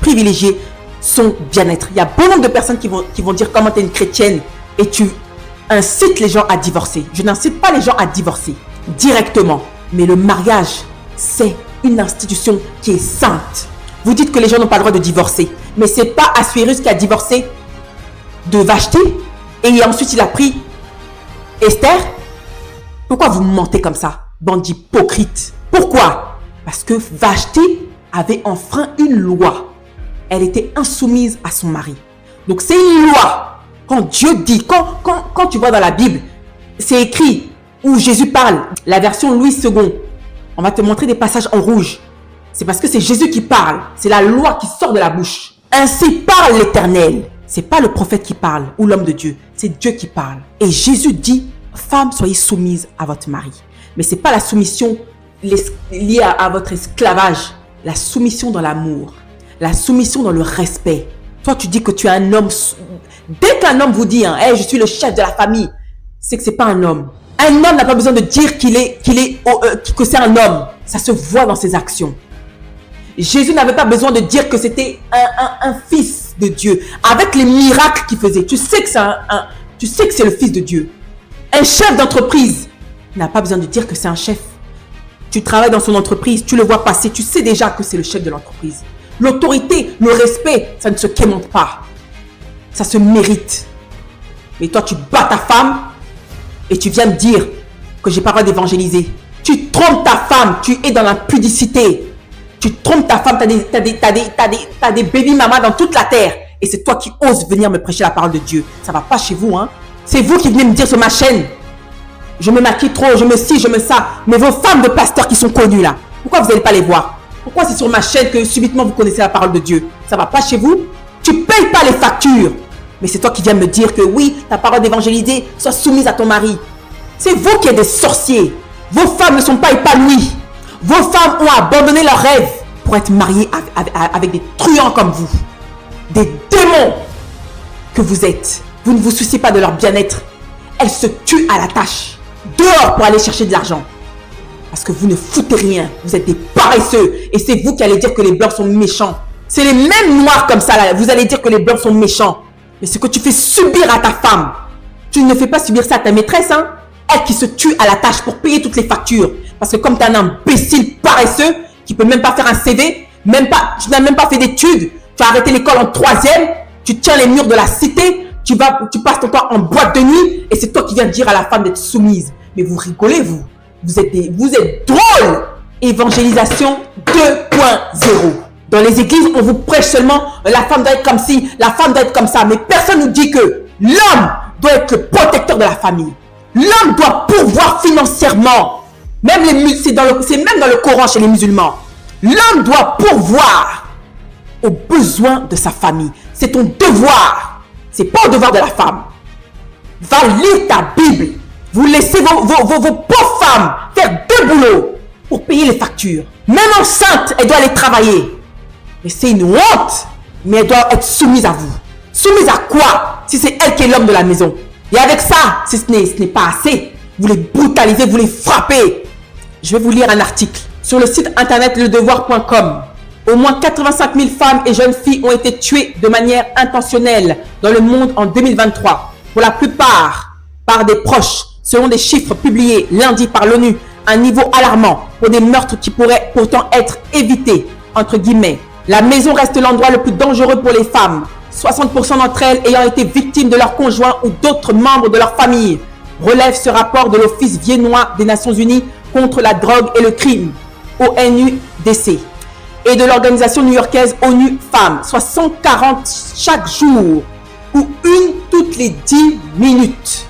privilégier son bien-être. Il y a beaucoup de personnes qui vont dire comment tu es une chrétienne et tu incites les gens à divorcer. Je n'incite pas les gens à divorcer directement, mais le mariage, c'est une institution qui est sainte. Vous dites que les gens n'ont pas le droit de divorcer, mais c'est pas Assuérus qui a divorcé de Vashti et ensuite il a pris Esther. Pourquoi vous mentez comme ça, bande d'hypocrites? Pourquoi? Parce que Vashti avait enfreint une loi. Elle était insoumise à son mari. Donc c'est une loi. Quand Dieu dit, quand tu vois dans la Bible, c'est écrit où Jésus parle, la version Louis II, on va te montrer des passages en rouge. C'est parce que c'est Jésus qui parle. C'est la loi qui sort de la bouche. Ainsi parle l'Éternel. C'est pas le prophète qui parle ou l'homme de Dieu. C'est Dieu qui parle. Et Jésus dit, femmes, soyez soumises à votre mari. Mais c'est pas la soumission liée à votre esclavage. La soumission dans l'amour, la soumission dans le respect. Toi, tu dis que tu es un homme. Dès qu'un homme vous dit, hey, je suis le chef de la famille, c'est que c'est pas un homme. Un homme n'a pas besoin de dire que c'est un homme. Ça se voit dans ses actions. Jésus n'avait pas besoin de dire que c'était un fils de Dieu. Avec les miracles qu'il faisait, tu sais que c'est le fils de Dieu. Un chef d'entreprise n'a pas besoin de dire que c'est un chef. Tu travailles dans son entreprise, tu le vois passer, tu sais déjà que c'est le chef de l'entreprise. L'autorité, le respect, ça ne se quémande pas. Ça se mérite. Mais toi, tu bats ta femme et tu viens me dire que j'ai pas le droit d'évangéliser. Tu trompes ta femme, tu es dans l'impudicité. Tu trompes ta femme, t'as des baby mamas dans toute la terre. Et c'est toi qui oses venir me prêcher la parole de Dieu. Ça va pas chez vous, hein. C'est vous qui venez me dire sur ma chaîne. Je me maquille trop, je me ci, je me ça. Mais vos femmes de pasteurs qui sont connues là, pourquoi vous n'allez pas les voir? Pourquoi c'est sur ma chaîne que subitement vous connaissez la parole de Dieu? Ça va pas chez vous? Tu payes pas les factures. Mais c'est toi qui viens me dire que oui, ta parole d'évangéliser, sois soumise à ton mari. C'est vous qui êtes des sorciers. Vos femmes ne sont pas épanouies. Vos femmes ont abandonné leurs rêves pour être mariées avec des truands comme vous. Des démons que vous êtes. Vous ne vous souciez pas de leur bien-être. Elles se tuent à la tâche. Dehors pour aller chercher de l'argent. Parce que vous ne foutez rien. Vous êtes des paresseux. Et c'est vous qui allez dire que les blancs sont méchants. C'est les mêmes noirs comme ça là. Vous allez dire que les blancs sont méchants. Mais ce que tu fais subir à ta femme, tu ne fais pas subir ça à ta maîtresse, hein. Elle qui se tue à la tâche pour payer toutes les factures. Parce que comme tu es un imbécile paresseux qui peut même pas faire un CV, tu n'as même pas fait d'études, tu as arrêté l'école en 3e, tu tiens les murs de la cité, tu passes ton temps en boîte de nuit et c'est toi qui viens dire à la femme d'être soumise. Mais vous rigolez, vous. Vous êtes drôle. Évangélisation 2.0. Dans les églises, on vous prêche seulement la femme doit être comme ci, la femme doit être comme ça. Mais personne ne nous dit que l'homme doit être le protecteur de la famille. L'homme doit pourvoir financièrement. C'est même dans le Coran chez les musulmans. L'homme doit pourvoir aux besoins de sa famille. C'est ton devoir. C'est pas le devoir de la femme. Va lire ta Bible. Vous laissez vos pauvres femmes faire 2 boulots pour payer les factures. Même enceinte, elle doit aller travailler. Mais c'est une honte. Mais elle doit être soumise à vous. Soumise à quoi? Si c'est elle qui est l'homme de la maison. Et avec ça, si ce n'est pas assez, vous les brutalisez, vous les frappez. Je vais vous lire un article. Sur le site internet ledevoir.com, au moins 85 000 femmes et jeunes filles ont été tuées de manière intentionnelle dans le monde en 2023. Pour la plupart, par des proches, selon des chiffres publiés lundi par l'ONU, un niveau alarmant pour des meurtres qui pourraient pourtant être évités, entre guillemets. La maison reste l'endroit le plus dangereux pour les femmes. 60% d'entre elles ayant été victimes de leur conjoint ou d'autres membres de leur famille, relève ce rapport de l'Office viennois des Nations Unies contre la drogue et le crime, ONUDC, et de l'organisation new-yorkaise ONU Femmes, soit 140 chaque jour, ou une toutes les 10 minutes.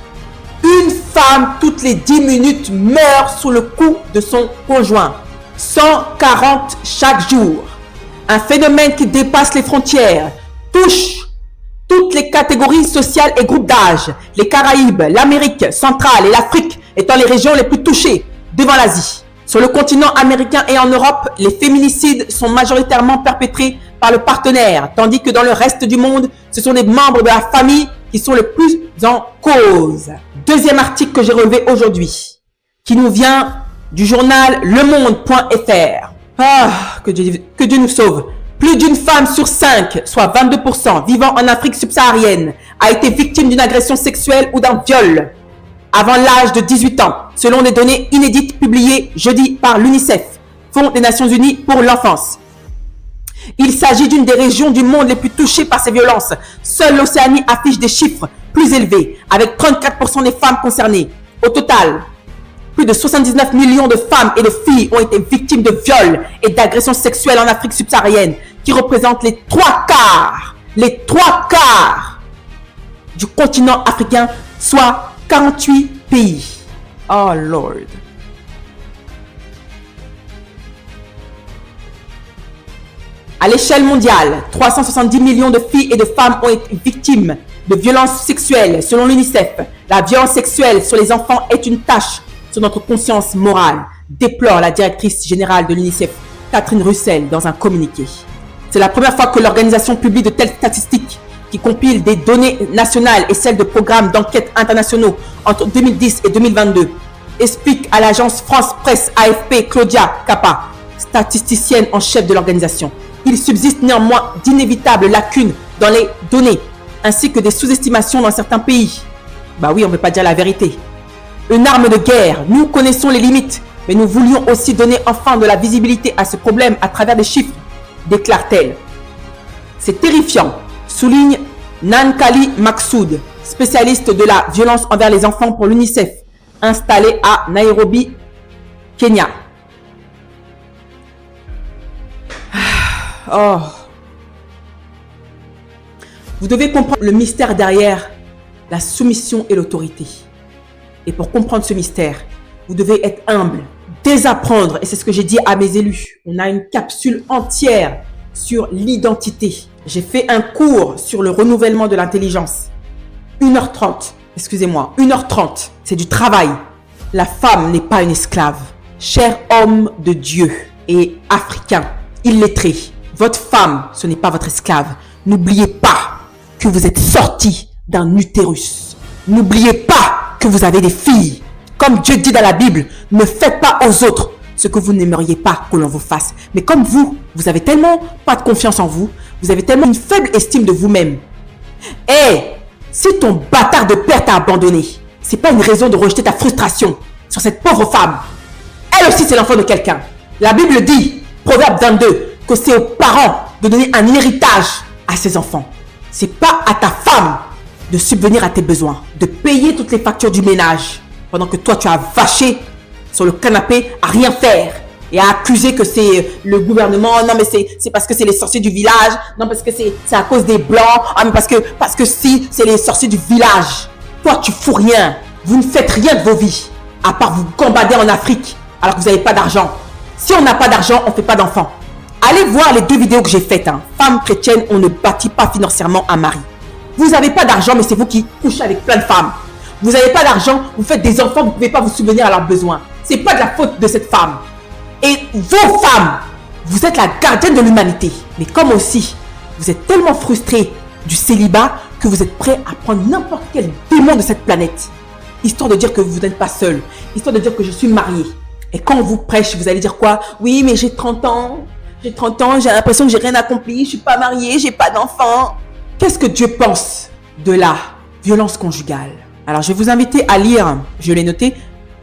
Une femme toutes les 10 minutes meurt sous le coup de son conjoint. 140 chaque jour. Un phénomène qui dépasse les frontières, touche toutes les catégories sociales et groupes d'âge, les Caraïbes, l'Amérique centrale et l'Afrique étant les régions les plus touchées devant l'Asie. Sur le continent américain et en Europe, les féminicides sont majoritairement perpétrés par le partenaire, tandis que dans le reste du monde, ce sont des membres de la famille qui sont le plus en cause. Deuxième article que j'ai relevé aujourd'hui, qui nous vient du journal lemonde.fr. Ah, que Dieu nous sauve. Plus d'une femme sur 5, soit 22%, vivant en Afrique subsaharienne, a été victime d'une agression sexuelle ou d'un viol avant l'âge de 18 ans, selon des données inédites publiées jeudi par l'UNICEF, Fonds des Nations Unies pour l'enfance. Il s'agit d'une des régions du monde les plus touchées par ces violences. Seule l'Océanie affiche des chiffres plus élevés, avec 34% des femmes concernées. Au total, plus de 79 millions de femmes et de filles ont été victimes de viols et d'agressions sexuelles en Afrique subsaharienne, qui représentent les 3 quarts du continent africain, soit 48 pays. Oh Lord. À l'échelle mondiale, 370 millions de filles et de femmes ont été victimes de violences sexuelles. Selon l'UNICEF, la violence sexuelle sur les enfants est une tâche sur notre conscience morale, déplore la directrice générale de l'UNICEF, Catherine Russell, dans un communiqué. C'est la première fois que l'organisation publie de telles statistiques qui compilent des données nationales et celles de programmes d'enquête internationaux entre 2010 et 2022, explique à l'agence France Presse AFP Claudia Capa, statisticienne en chef de l'organisation. Il subsiste néanmoins d'inévitables lacunes dans les données, ainsi que des sous-estimations dans certains pays. Bah oui, on ne veut pas dire la vérité. Une arme de guerre, nous connaissons les limites, mais nous voulions aussi donner enfin de la visibilité à ce problème à travers des chiffres, déclare-t-elle. C'est terrifiant, souligne Nankali Maksoud, spécialiste de la violence envers les enfants pour l'UNICEF, installée à Nairobi, Kenya. Oh. Vous devez comprendre le mystère derrière la soumission et l'autorité. Et pour comprendre ce mystère, vous devez être humble, désapprendre. Et c'est ce que j'ai dit à mes élus. On a une capsule entière sur l'identité. J'ai fait un cours sur le renouvellement de l'intelligence. 1h30, excusez-moi, 1h30. C'est du travail. La femme n'est pas une esclave. Cher homme de Dieu et africain, illettré, votre femme, ce n'est pas votre esclave. N'oubliez pas que vous êtes sorti d'un utérus. N'oubliez pas que vous avez des filles. Comme Dieu dit dans la Bible, ne faites pas aux autres ce que vous n'aimeriez pas que l'on vous fasse. Mais comme vous avez tellement pas de confiance en vous, vous avez tellement une faible estime de vous-même. Et si ton bâtard de père t'a abandonné, c'est pas une raison de rejeter ta frustration sur cette pauvre femme. Elle aussi, c'est l'enfant de quelqu'un. La Bible dit, Proverbe 22, que c'est aux parents de donner un héritage à ses enfants. C'est pas à ta femme de subvenir à tes besoins, de payer toutes les factures du ménage, pendant que toi, tu as vaché sur le canapé à rien faire et à accuser que c'est le gouvernement. Non, mais c'est parce que c'est les sorciers du village. Non, parce que c'est à cause des blancs. Ah, mais parce que si, c'est les sorciers du village. Toi, tu fous rien. Vous ne faites rien de vos vies, à part vous gambader en Afrique, alors que vous n'avez pas d'argent. Si on n'a pas d'argent, on ne fait pas d'enfants. Allez voir les 2 vidéos que j'ai faites. Femme chrétienne, on ne bâtit pas financièrement un mari. Vous n'avez pas d'argent, mais c'est vous qui couchez avec plein de femmes. Vous n'avez pas d'argent, vous faites des enfants, vous ne pouvez pas vous subvenir à leurs besoins. Ce n'est pas de la faute de cette femme. Et vos femmes, vous êtes la gardienne de l'humanité. Mais comme aussi, vous êtes tellement frustrés du célibat que vous êtes prêts à prendre n'importe quel démon de cette planète. Histoire de dire que vous n'êtes pas seul. Histoire de dire que je suis mariée. Et quand on vous prêche, vous allez dire quoi? Oui, mais j'ai 30 ans. J'ai 30 ans, j'ai l'impression que j'ai rien accompli. Je ne suis pas mariée, j'ai pas d'enfant. Qu'est-ce que Dieu pense de la violence conjugale? Alors, je vais vous inviter à lire, je l'ai noté,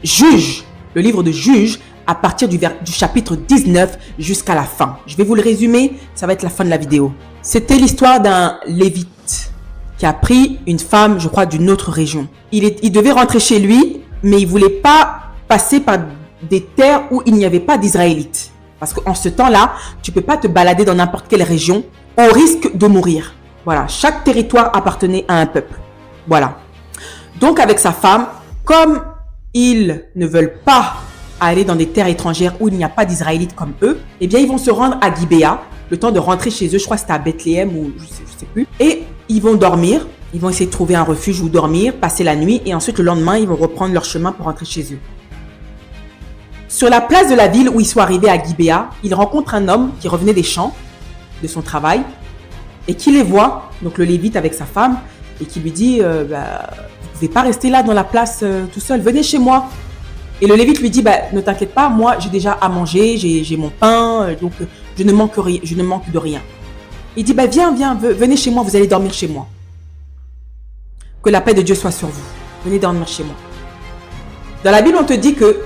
Juge, le livre de Juge, à partir du chapitre 19 jusqu'à la fin. Je vais vous le résumer, ça va être la fin de la vidéo. C'était l'histoire d'un Lévite qui a pris une femme, je crois, d'une autre région. Il devait rentrer chez lui, mais il ne voulait pas passer par des terres où il n'y avait pas d'Israélites. Parce qu'en ce temps-là, tu ne peux pas te balader dans n'importe quelle région au risque de mourir. Voilà, chaque territoire appartenait à un peuple. Voilà. Donc avec sa femme, comme ils ne veulent pas aller dans des terres étrangères où il n'y a pas d'Israélites comme eux, eh bien ils vont se rendre à Gibéa, le temps de rentrer chez eux, je crois que c'était à Bethléem ou je sais plus. Et ils vont dormir, ils vont essayer de trouver un refuge où dormir, passer la nuit et ensuite le lendemain, ils vont reprendre leur chemin pour rentrer chez eux. Sur la place de la ville où ils sont arrivés à Gibéa, ils rencontrent un homme qui revenait des champs, de son travail, et qui les voit, donc le Lévite avec sa femme, et qui lui dit vous ne pouvez pas rester là dans la place tout seul, venez chez moi. Et le Lévite lui dit ne t'inquiète pas, moi j'ai déjà à manger, j'ai mon pain, donc je ne manque de rien. Il dit viens, venez chez moi, vous allez dormir chez moi. Que la paix de Dieu soit sur vous, venez dormir chez moi. Dans la Bible, on te dit que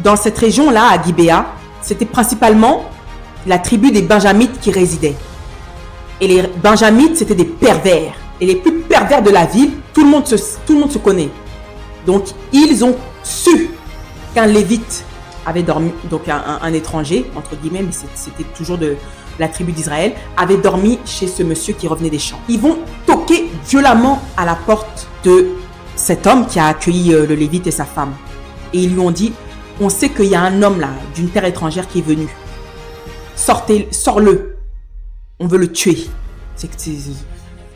dans cette région-là, à Gibéa, c'était principalement la tribu des Benjamites qui résidait. Et les Benjamites, c'était des pervers. Et les plus pervers de la ville, tout le monde se connaît. Donc, ils ont su qu'un Lévite avait dormi, donc un étranger, entre guillemets, mais c'était toujours de la tribu d'Israël, avait dormi chez ce monsieur qui revenait des champs. Ils vont toquer violemment à la porte de cet homme qui a accueilli le Lévite et sa femme. Et ils lui ont dit, on sait qu'il y a un homme là, d'une terre étrangère qui est venu. Sors-le. On veut le tuer. C'est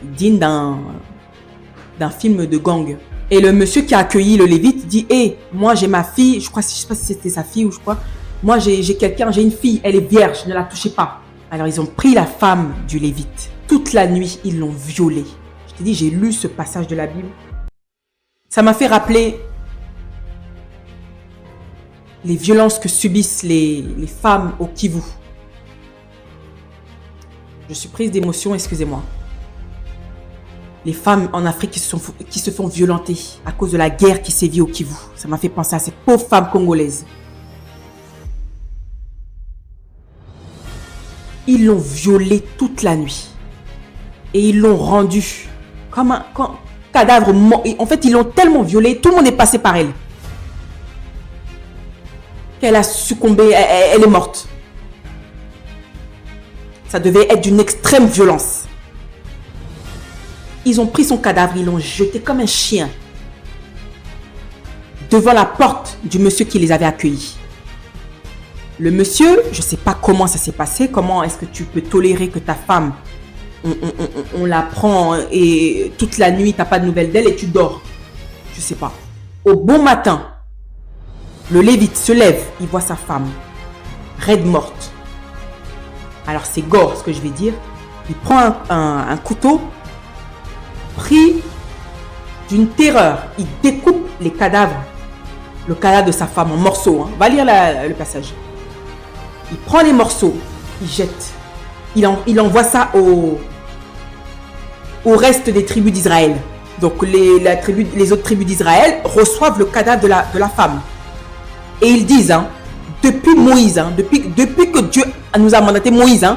digne d'un film de gang. Et le monsieur qui a accueilli le Lévite dit moi j'ai ma fille, je sais pas si c'était sa fille ou je crois. Moi j'ai une fille, elle est vierge, ne la touchez pas. Alors ils ont pris la femme du Lévite. Toute la nuit, ils l'ont violée. Je t'ai dit, j'ai lu ce passage de la Bible. Ça m'a fait rappeler les violences que subissent les femmes au Kivu. Je suis prise d'émotion, excusez-moi. Les femmes en Afrique qui se font violenter à cause de la guerre qui sévit au Kivu. Ça m'a fait penser à ces pauvres femmes congolaises. Ils l'ont violée toute la nuit. Et ils l'ont rendue comme un cadavre mort. En fait, ils l'ont tellement violée, tout le monde est passé par elle. qu'elle a succombé, elle est morte. Ça devait être d'une extrême violence. Ils ont pris son cadavre, ils l'ont jeté comme un chien devant la porte du monsieur qui les avait accueillis. Le monsieur, je ne sais pas comment ça s'est passé, comment est-ce que tu peux tolérer que ta femme, on la prend et toute la nuit, tu n'as pas de nouvelles d'elle et tu dors. Je ne sais pas. Au bon matin, le lévite se lève, il voit sa femme, raide morte. Alors c'est gore ce que je vais dire. Il prend un couteau, pris d'une terreur, il découpe les cadavres, le cadavre de sa femme en morceaux. Va lire le passage. Il prend les morceaux, il jette. Il envoie ça au reste des tribus d'Israël. Donc les autres tribus d'Israël reçoivent le cadavre de la femme. Et ils disent, depuis Moïse, depuis que Dieu nous a mandaté Moïse,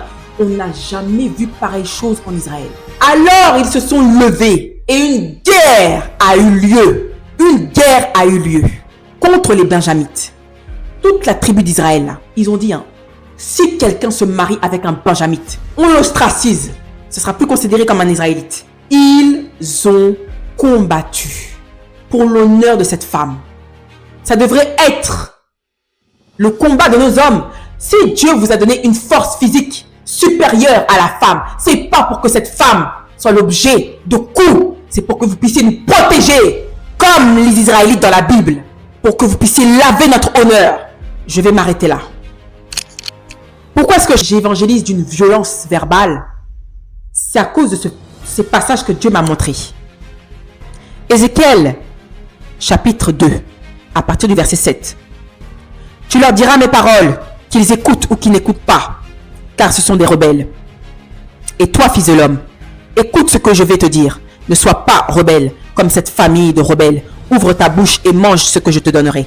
on n'a jamais vu pareille chose en Israël. Alors ils se sont levés et une guerre a eu lieu. Une guerre a eu lieu contre les Benjamites. Toute la tribu d'Israël, là, ils ont dit, si quelqu'un se marie avec un Benjamite, on l'ostracise. Ce sera plus considéré comme un Israélite. Ils ont combattu pour l'honneur de cette femme. Ça devrait être le combat de nos hommes. Si Dieu vous a donné une force physique supérieure à la femme, c'est pas pour que cette femme soit l'objet de coups, c'est pour que vous puissiez nous protéger comme les Israélites dans la Bible, pour que vous puissiez laver notre honneur. Je vais m'arrêter là. Pourquoi est-ce que j'évangélise d'une violence verbale? C'est à cause de ces passages que Dieu m'a montrés. Ézéchiel, chapitre 2, à partir du verset 7. Tu leur diras mes paroles, qu'ils écoutent ou qu'ils n'écoutent pas, car ce sont des rebelles. Et toi, fils de l'homme, écoute ce que je vais te dire. Ne sois pas rebelle, comme cette famille de rebelles. Ouvre ta bouche et mange ce que je te donnerai.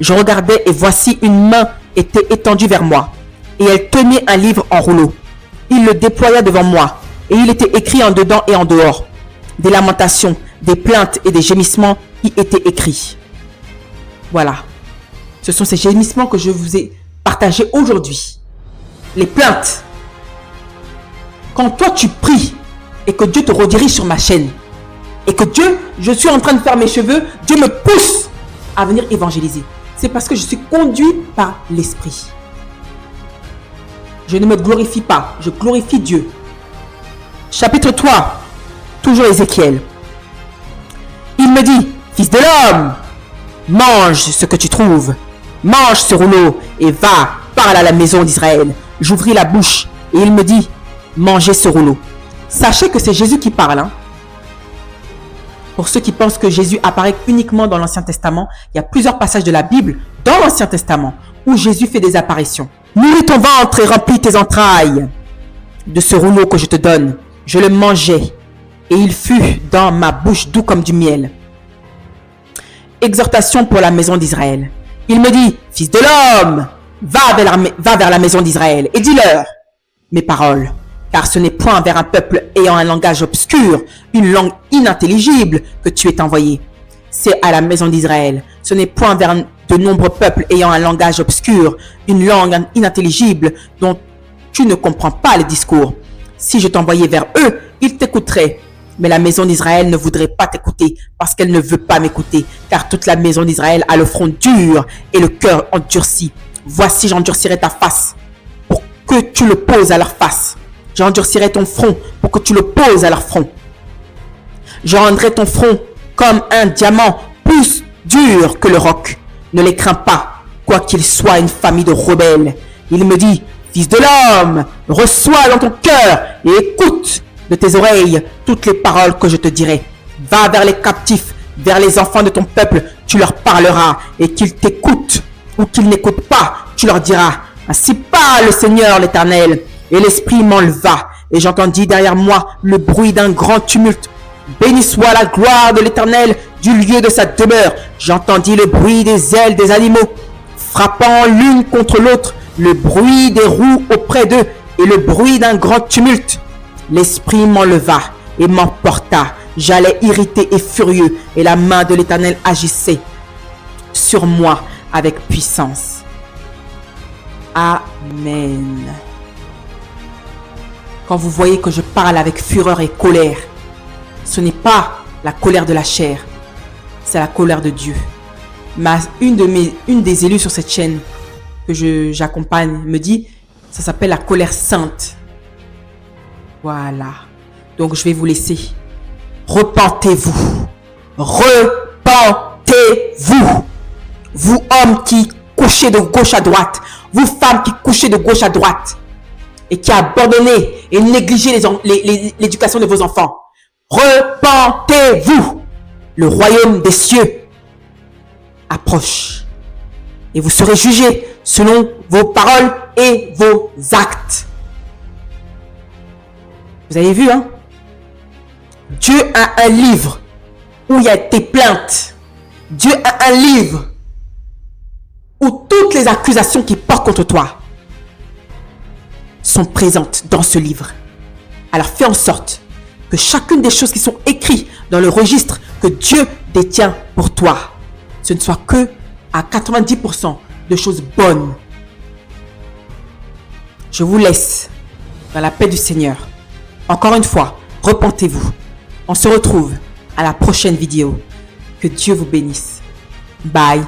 Je regardais et voici une main était étendue vers moi, et elle tenait un livre en rouleau. Il le déploya devant moi, et il était écrit en dedans et en dehors. Des lamentations, des plaintes et des gémissements y étaient écrits. Voilà. Ce sont ces gémissements que je vous ai partagés aujourd'hui. Les plaintes. Quand toi tu pries et que Dieu te redirige sur ma chaîne, et que je suis en train de faire mes cheveux, Dieu me pousse à venir évangéliser. C'est parce que je suis conduit par l'Esprit. Je ne me glorifie pas, je glorifie Dieu. Chapitre 3, toujours Ézéchiel. Il me dit, fils de l'homme, mange ce que tu trouves, mange ce rouleau et va, parle à la maison d'Israël. J'ouvris la bouche et il me dit, mangez ce rouleau. Sachez que c'est Jésus qui parle. Pour ceux qui pensent que Jésus apparaît uniquement dans l'Ancien Testament, il y a plusieurs passages de la Bible dans l'Ancien Testament où Jésus fait des apparitions. Nourris ton ventre et remplis tes entrailles de ce rouleau que je te donne. Je le mangeai et il fut dans ma bouche doux comme du miel. Exhortation pour la maison d'Israël. Il me dit, fils de l'homme, va vers la maison d'Israël et dis-leur mes paroles. Car ce n'est point vers un peuple ayant un langage obscur, une langue inintelligible que tu es envoyé. C'est à la maison d'Israël. Ce n'est point vers de nombreux peuples ayant un langage obscur, une langue inintelligible dont tu ne comprends pas les discours. Si je t'envoyais vers eux, ils t'écouteraient. Mais la maison d'Israël ne voudrait pas t'écouter parce qu'elle ne veut pas m'écouter. Car toute la maison d'Israël a le front dur et le cœur endurci. Voici, j'endurcirai ta face pour que tu le poses à leur face. J'endurcirai ton front pour que tu le poses à leur front. Je rendrai ton front comme un diamant plus dur que le roc. Ne les crains pas, quoiqu'ils soient une famille de rebelles. Il me dit, fils de l'homme, reçois dans ton cœur et écoute de tes oreilles toutes les paroles que je te dirai. Va vers les captifs, vers les enfants de ton peuple, tu leur parleras et qu'ils t'écoutent ou qu'ils n'écoutent pas, tu leur diras. Ainsi parle le Seigneur l'Éternel. Et l'Esprit m'enleva, et j'entendis derrière moi le bruit d'un grand tumulte. Béni soit la gloire de l'Éternel du lieu de sa demeure. J'entendis le bruit des ailes des animaux, frappant l'une contre l'autre, le bruit des roues auprès d'eux, et le bruit d'un grand tumulte. L'Esprit m'enleva et m'emporta. J'allais irrité et furieux, et la main de l'Éternel agissait sur moi avec puissance. Amen. Quand vous voyez que je parle avec fureur et colère, ce n'est pas la colère de la chair, c'est la colère de Dieu. Une des élus sur cette chaîne que j'accompagne me dit, ça s'appelle la colère sainte. Voilà. Donc je vais vous laisser. Repentez-vous. Repentez-vous. Vous hommes qui couchez de gauche à droite. Vous femmes qui couchez de gauche à droite. Et qui abandonnez et négligez l'éducation de vos enfants. Repentez-vous. Le royaume des cieux approche. Et vous serez jugés selon vos paroles et vos actes. Vous avez vu, hein? Dieu a un livre où il y a tes plaintes. Dieu a un livre où toutes les accusations qui portent contre toi sont présentes dans ce livre. Alors fais en sorte que chacune des choses qui sont écrites dans le registre que Dieu détient pour toi, ce ne soit que à 90% de choses bonnes. Je vous laisse dans la paix du Seigneur. Encore une fois, repentez-vous. On se retrouve à la prochaine vidéo. Que Dieu vous bénisse. Bye.